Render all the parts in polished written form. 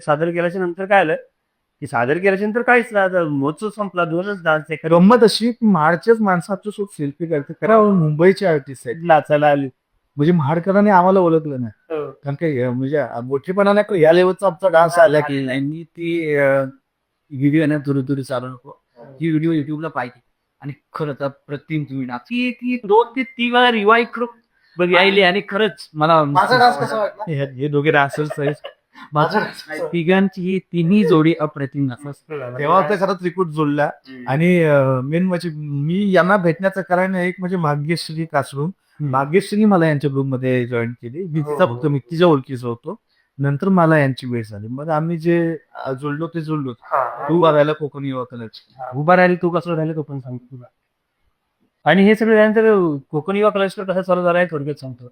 सादर केल्याच्या नंतर काय आलं की सादर केल्याच्या नंतर काहीच नाही, महोत्सव संपला, 2च डान्स एक गंमत अशी की महाडच्याच माणसं आमच्यासोबत सेल्फी करते, खरं मुंबईचे आर्टिस्ट आहेत. नाचायला आली. म्हणजे महाडकरांनी आम्हाला ओळखलं नाही, हो. कारण काही म्हणजे मोठेपणाने या लेवलचा आमचा डान्स आला की यांनी ती व्हिडिओ ना दुरू दुरू चालू नको, ती व्हिडिओ युट्यूबला पाहिजे. आणि खरंच अप्रतिम तुम्ही डान्स, ती ती 2 ते 3 वेळा रिवाईव करून बघायली आणि खरंच मला माझा डान्स कसा वाटला? हे दोघे डान्सर्स माझा तिघांची तीनही जोडी अप्रतिम तेव्हा ते खरं त्रिकूट जोडला. आणि मेन म्हणजे मी यांना भेटण्याचं कारण एक म्हणजे भाग्यश्री कासरून. भाग्यश्री मला यांच्या ग्रुपमध्ये जॉईन केली. मी तिचा फक्त मी तिच्या ओळखीचा होतो. नंतर मला यांची वेळ झाली. मग आम्ही जे जुळलो ते जुळलो. तू बघायला कोकणी युवा कलरची. उभा राहिली तू कसं राहिलं तो पण सांगतो तुला. आणि हे सगळं त्यानंतर कोकण युवा कलाकार कसं चालू झालं आहे थोडक्यात सांगतो.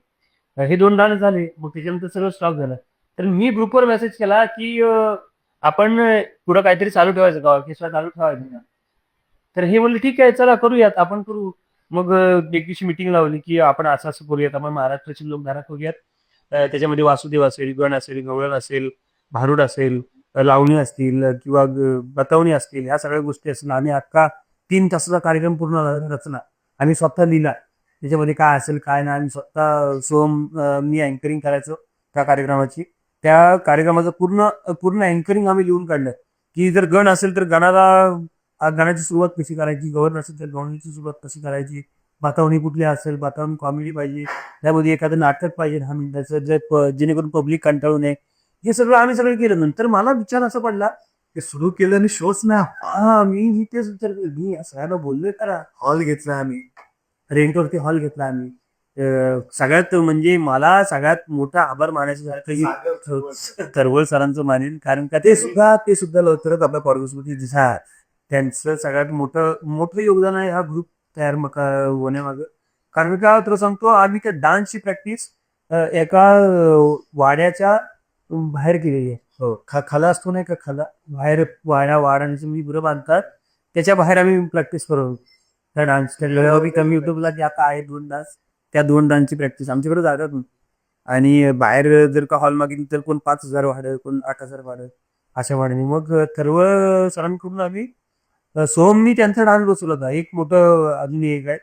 हे 2 डान्स झाले, मग त्याच्यानंतर सगळं स्टॉप झालं. तर मी ग्रुपवर मेसेज केला की आपण पुढं काहीतरी चालू ठेवायचं का, ऑर्केस्ट्रा चालू ठेवायचं का. तर हे म्हणले ठीक आहे चला करूयात, आपण करू. मग एक दिवशी मिटिंग लावली की आपण असं असं करूयात, आपण महाराष्ट्राची लोकधारा करूयात. त्याच्यामध्ये वासुदेव असेल, गण असेल, गवळण असेल, भारुड असेल, लावणी असतील किंवा बतावणी असतील, ह्या सगळ्या गोष्टी असतील. आम्ही अख्खा 3 तासाचा कार्यक्रम पूर्ण रचना आम्ही स्वतः लिहिला. त्याच्यामध्ये काय असेल काय नाही, आम्ही स्वतः मी अँकरिंग करायचो त्या कार्यक्रमाची. त्या कार्यक्रमाचं पूर्ण पूर्ण अँकरिंग आम्ही लिहून काढलं की जर गण असेल तर गाण्याची सुरुवात कशी करायची, गवळण असेल तर गवळणीची सुरुवात कशी करायची, बतावणी कुठली असेल, बतावणी कॉमेडी पाहिजे, त्यामध्ये एखादं नाटक पाहिजे 10 मिनिटाचं जेणेकरून पब्लिक कंटाळू नये. हे सगळं आम्ही सगळं केलं. नंतर मला विचार असा पडला ते सुरू केलं आणि शोच ना मी तेच विचार मी सगळ्यांना बोललोय करा. हॉल घेतला आम्ही. रेंटवरती हॉल घेतला आम्ही. सगळ्यात म्हणजे मला सगळ्यात मोठा आभार मानायचं झालं की तरवळ सरांचं मानेन, कारण का ते सुद्धा लवकरच आपल्या पॉडकास्टमध्ये दिसणार. त्यांचं सगळ्यात मोठं मोठं योगदान आहे हा ग्रुप तयार होण्यामागं. कारण का तुला सांगतो, आम्ही त्या डान्सची प्रॅक्टिस एका वाड्याच्या बाहेर केलेली आहे. हो. खला असतो नाही का, खला बाहेर वाड्याचं मी बरं बांधतात त्याच्या बाहेर आम्ही प्रॅक्टिस करतो त्या डान्स. कमी युट्यूबला जे आता आहे 2 डान्स, त्या 2 डान्सची प्रॅक्टिस आमच्याकडे जातात. आणि बाहेर जर का हॉल मागितली तर कोण 5,000 वाढत, कोण 8,000 वाढत, अशा वाढणी. मग सर्व सरांकडून आम्ही सोहमनी त्यांचा डान्स बसवला होता. एक मोठं अजून एक आहे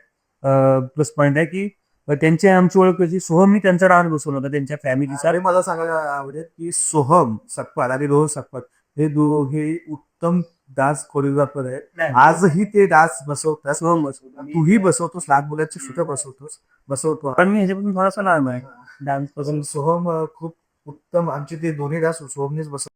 प्लस पॉईंट आहे की त्यांची आमची ओळख कशी, सोहमनी त्यांचा डान्स बसवला होता त्यांच्या फॅमिलीचा. अरे मला सांगायला आवडेल की सोहम सकपाल आणि रोहन सकपाल हे दोघे उत्तम डान्स कोरिओग्राफर आहेत. आजही ते डान्स बसवतात. सोहम बसवतो. तूही बसवतोस, लहान मुलांची सुद्धा बसवतो. पण मी ह्याच्यापासून थोडासा लांब आहे डान्स पासून. सोहम खूप उत्तम, आमचे ते दोन्ही डान्स सोहमनेच बसवतो.